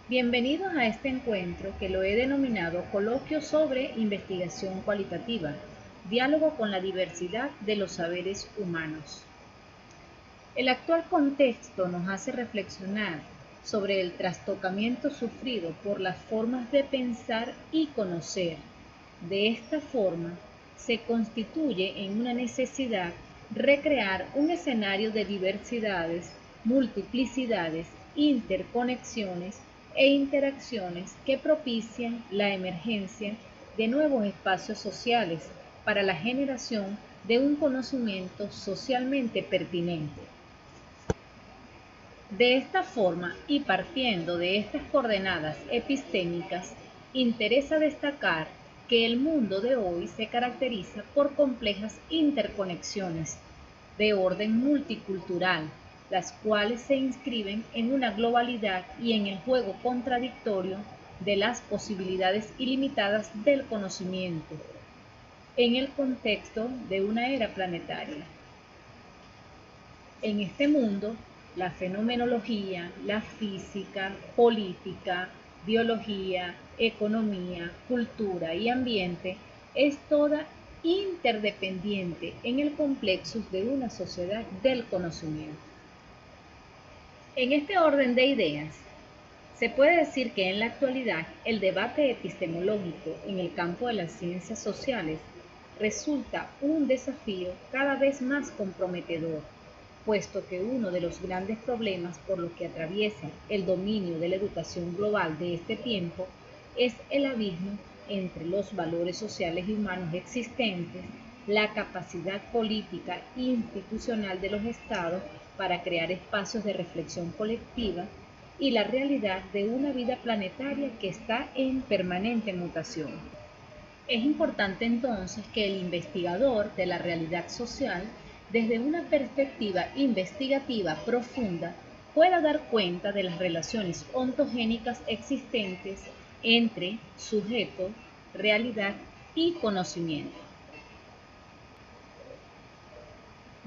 Bienvenidos a este encuentro que lo he denominado Coloquio sobre Investigación Cualitativa, diálogo con la diversidad de los saberes humanos. El actual contexto nos hace reflexionar sobre el trastocamiento sufrido por las formas de pensar y conocer. De esta forma, se constituye en una necesidad recrear un escenario de diversidades, multiplicidades, interconexiones e interacciones que propician la emergencia de nuevos espacios sociales para la generación de un conocimiento socialmente pertinente. De esta forma, y partiendo de estas coordenadas epistémicas, interesa destacar que el mundo de hoy se caracteriza por complejas interconexiones de orden multicultural, las cuales se inscriben en una globalidad y en el juego contradictorio de las posibilidades ilimitadas del conocimiento, en el contexto de una era planetaria. En este mundo, la fenomenología, la física, política, biología, economía, cultura y ambiente es toda interdependiente en el complexus de una sociedad del conocimiento. En este orden de ideas, se puede decir que en la actualidad el debate epistemológico en el campo de las ciencias sociales resulta un desafío cada vez más comprometedor, puesto que uno de los grandes problemas por los que atraviesa el dominio de la educación global de este tiempo es el abismo entre los valores sociales y humanos existentes, la capacidad política e institucional de los estados para crear espacios de reflexión colectiva y la realidad de una vida planetaria que está en permanente mutación. Es importante entonces que el investigador de la realidad social, desde una perspectiva investigativa profunda, pueda dar cuenta de las relaciones ontogénicas existentes entre sujeto, realidad y conocimiento.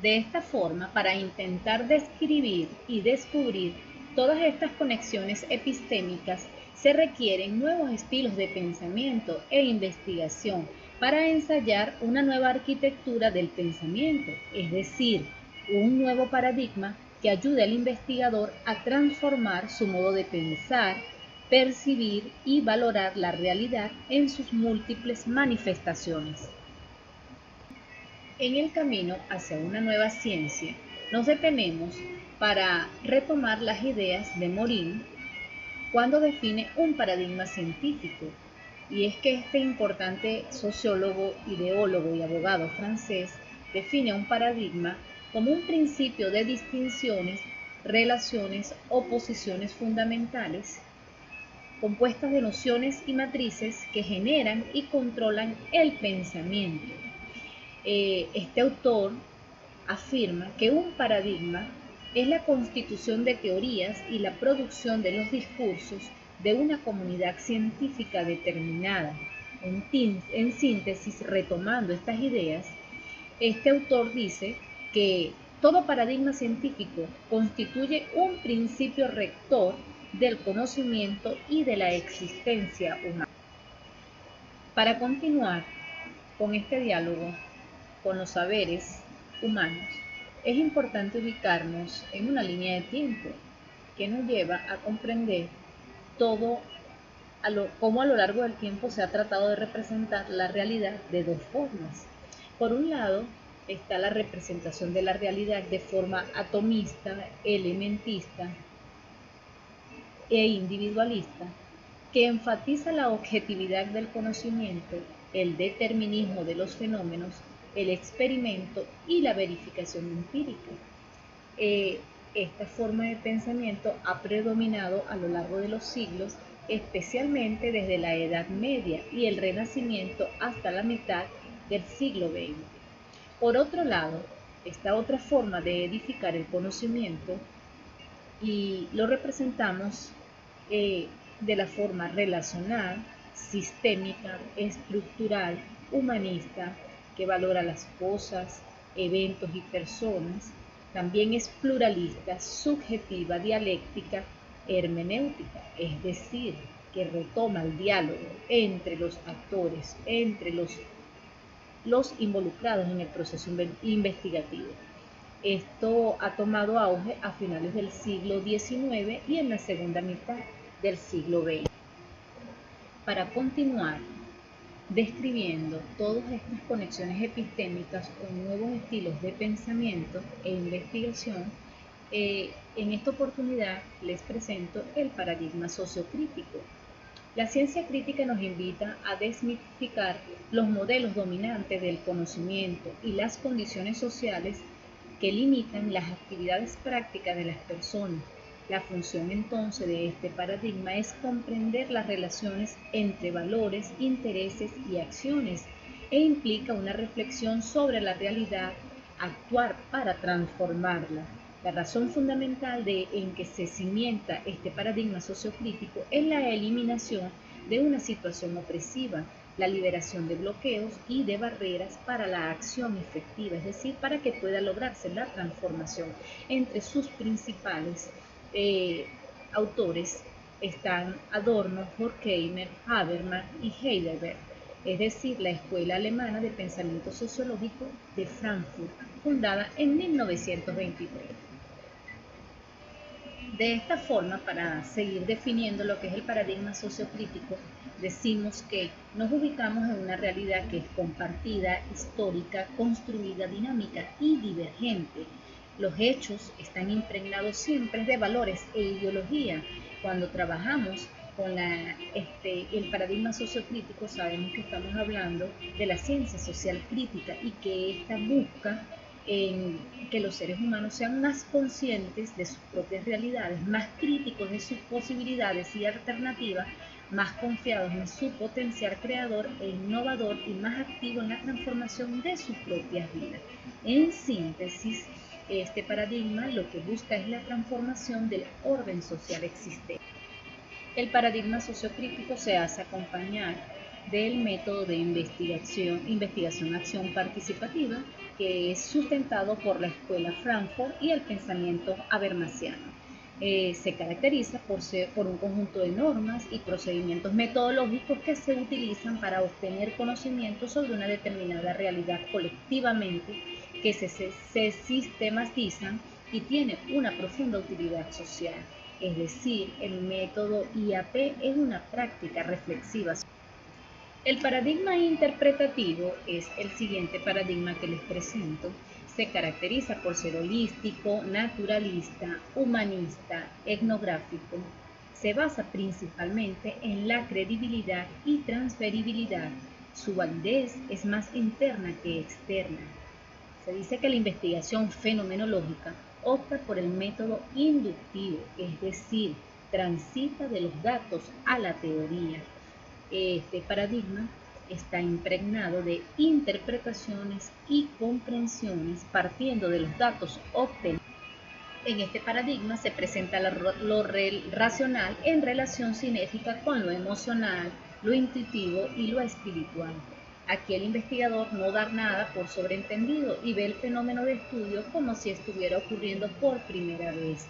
De esta forma, para intentar describir y descubrir todas estas conexiones epistémicas, se requieren nuevos estilos de pensamiento e investigación para ensayar una nueva arquitectura del pensamiento, es decir, un nuevo paradigma que ayude al investigador a transformar su modo de pensar, percibir y valorar la realidad en sus múltiples manifestaciones. En el camino hacia una nueva ciencia, nos detenemos para retomar las ideas de Morin cuando define un paradigma científico. Y es que este importante sociólogo, ideólogo y abogado francés define un paradigma como un principio de distinciones, relaciones o posiciones fundamentales compuestas de nociones y matrices que generan y controlan el pensamiento. Este autor afirma que un paradigma es la constitución de teorías y la producción de los discursos de una comunidad científica determinada. En síntesis, retomando estas ideas, este autor dice que todo paradigma científico constituye un principio rector del conocimiento y de la existencia humana. Para continuar con este diálogo con los saberes humanos, es importante ubicarnos en una línea de tiempo que nos lleva a comprender todo cómo a lo largo del tiempo se ha tratado de representar la realidad de dos formas. Por un lado, está la representación de la realidad de forma atomista, elementista e individualista, que enfatiza la objetividad del conocimiento, el determinismo de los fenómenos, el experimento y la verificación empírica. Esta forma de pensamiento ha predominado a lo largo de los siglos, especialmente desde la Edad Media y el Renacimiento hasta la mitad del siglo XX. Por otro lado, esta otra forma de edificar el conocimiento y lo representamos de la forma relacional, sistémica, estructural, humanista, que valora las cosas, eventos y personas. También es pluralista, subjetiva, dialéctica, hermenéutica, es decir, que retoma el diálogo entre los actores, entre los involucrados en el proceso investigativo. Esto ha tomado auge a finales del siglo XIX y en la segunda mitad del siglo XX. Para continuar describiendo todas estas conexiones epistémicas con nuevos estilos de pensamiento e investigación, en esta oportunidad les presento el paradigma sociocrítico. La ciencia crítica nos invita a desmitificar los modelos dominantes del conocimiento y las condiciones sociales que limitan las actividades prácticas de las personas. La función entonces de este paradigma es comprender las relaciones entre valores, intereses y acciones e implica una reflexión sobre la realidad, actuar para transformarla. La razón fundamental en que se cimienta este paradigma sociocrítico es la eliminación de una situación opresiva, la liberación de bloqueos y de barreras para la acción efectiva, es decir, para que pueda lograrse la transformación. Entre sus principales autores están Adorno, Horkheimer, Habermas y Heidegger, es decir, la Escuela Alemana de Pensamiento Sociológico de Frankfurt, fundada en 1923. De esta forma, para seguir definiendo lo que es el paradigma sociocrítico, decimos que nos ubicamos en una realidad que es compartida, histórica, construida, dinámica y divergente. Los hechos están impregnados siempre de valores e ideología. Cuando trabajamos con el paradigma sociocrítico, sabemos que estamos hablando de la ciencia social crítica y que ésta busca en que los seres humanos sean más conscientes de sus propias realidades, más críticos de sus posibilidades y alternativas, más confiados en su potencial creador e innovador y más activos en la transformación de sus propias vidas. En síntesis, este paradigma lo que busca es la transformación del orden social existente. El paradigma sociocrítico se hace acompañar del método de investigación-acción participativa, que es sustentado por la Escuela Frankfurt y el pensamiento habermasiano. Se caracteriza por un conjunto de normas y procedimientos metodológicos que se utilizan para obtener conocimiento sobre una determinada realidad colectivamente, que se sistematizan y tienen una profunda utilidad social. Es decir, el método IAP es una práctica reflexiva. El paradigma interpretativo es el siguiente paradigma que les presento. Se caracteriza por ser holístico, naturalista, humanista, etnográfico. Se basa principalmente en la credibilidad y transferibilidad. Su validez es más interna que externa. Se dice que la investigación fenomenológica opta por el método inductivo, es decir, transita de los datos a la teoría. Este paradigma está impregnado de interpretaciones y comprensiones partiendo de los datos obtenidos. En este paradigma se presenta lo racional en relación sinérgica con lo emocional, lo intuitivo y lo espiritual. Aquí el investigador no da nada por sobreentendido y ve el fenómeno de estudio como si estuviera ocurriendo por primera vez.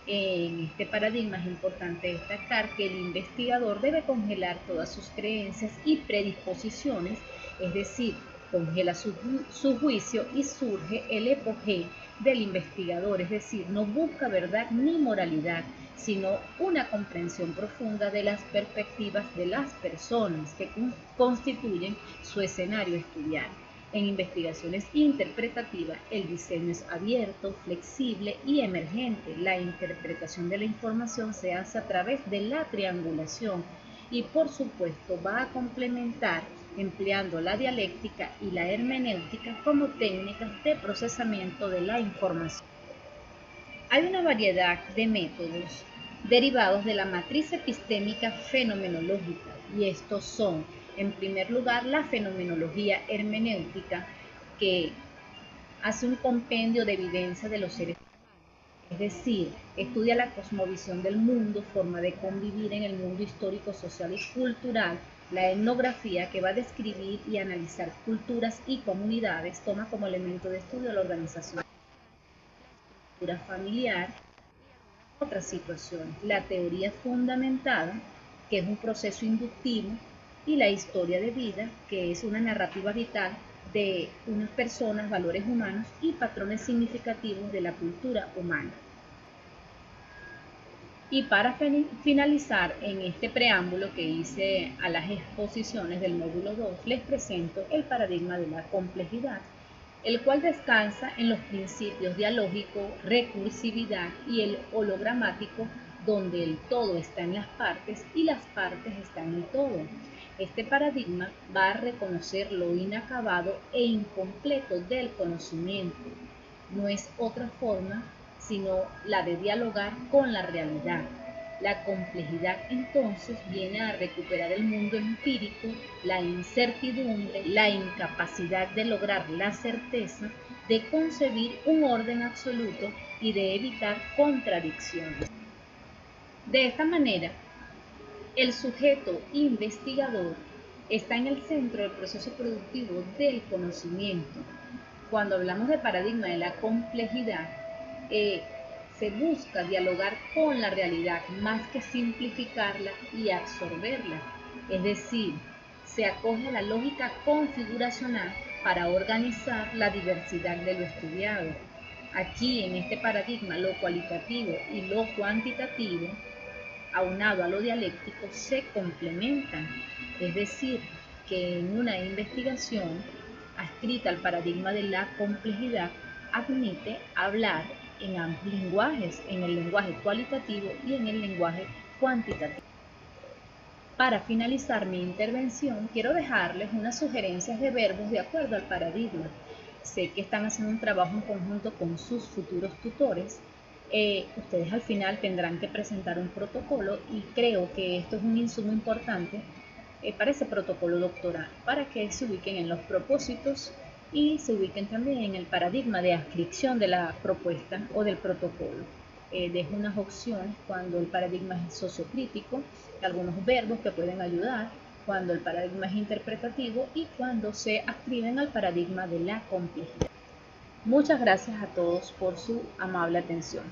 En este paradigma es importante destacar que el investigador debe congelar todas sus creencias y predisposiciones, es decir, congela su juicio y surge el epogé del investigador, es decir, no busca verdad ni moralidad, sino una comprensión profunda de las perspectivas de las personas que constituyen su escenario estudiar. En investigaciones interpretativas, el diseño es abierto, flexible y emergente. La interpretación de la información se hace a través de la triangulación y, por supuesto, va a complementar empleando la dialéctica y la hermenéutica como técnicas de procesamiento de la información. Hay una variedad de métodos derivados de la matriz epistémica fenomenológica y estos son, en primer lugar, la fenomenología hermenéutica, que hace un compendio de evidencia de los seres humanos, es decir, estudia la cosmovisión del mundo, forma de convivir en el mundo histórico, social y cultural. La etnografía, que va a describir y analizar culturas y comunidades, toma como elemento de estudio la organización, la estructura familiar otras situaciones. La teoría fundamentada, que es un proceso inductivo, y la historia de vida, que es una narrativa vital de unas personas, valores humanos y patrones significativos de la cultura humana. Y para finalizar en este preámbulo que hice a las exposiciones del módulo 2, les presento el paradigma de la complejidad, el cual descansa en los principios dialógico, recursividad y el hologramático, donde el todo está en las partes y las partes están en el todo. Este paradigma va a reconocer lo inacabado e incompleto del conocimiento. No es otra forma sino la de dialogar con la realidad. La complejidad entonces viene a recuperar el mundo empírico, la incertidumbre, la incapacidad de lograr la certeza, de concebir un orden absoluto y de evitar contradicciones. De esta manera, el sujeto investigador está en el centro del proceso productivo del conocimiento. Cuando hablamos de paradigma de la complejidad, se busca dialogar con la realidad más que simplificarla y absorberla. Es decir, se acoge a la lógica configuracional para organizar la diversidad de lo estudiado. Aquí, en este paradigma, lo cualitativo y lo cuantitativo, aunado a lo dialéctico, se complementan. Es decir, que en una investigación adscrita al paradigma de la complejidad admite hablar en ambos lenguajes, en el lenguaje cualitativo y en el lenguaje cuantitativo. Para finalizar mi intervención, quiero dejarles unas sugerencias de verbos de acuerdo al paradigma. Sé que están haciendo un trabajo en conjunto con sus futuros tutores. Ustedes al final tendrán que presentar un protocolo y creo que esto es un insumo importante para ese protocolo doctoral, para que se ubiquen en los propósitos y se ubiquen también en el paradigma de adscripción de la propuesta o del protocolo. Dejo unas opciones cuando el paradigma es sociocrítico, algunos verbos que pueden ayudar, cuando el paradigma es interpretativo y cuando se adscriben al paradigma de la complejidad. Muchas gracias a todos por su amable atención.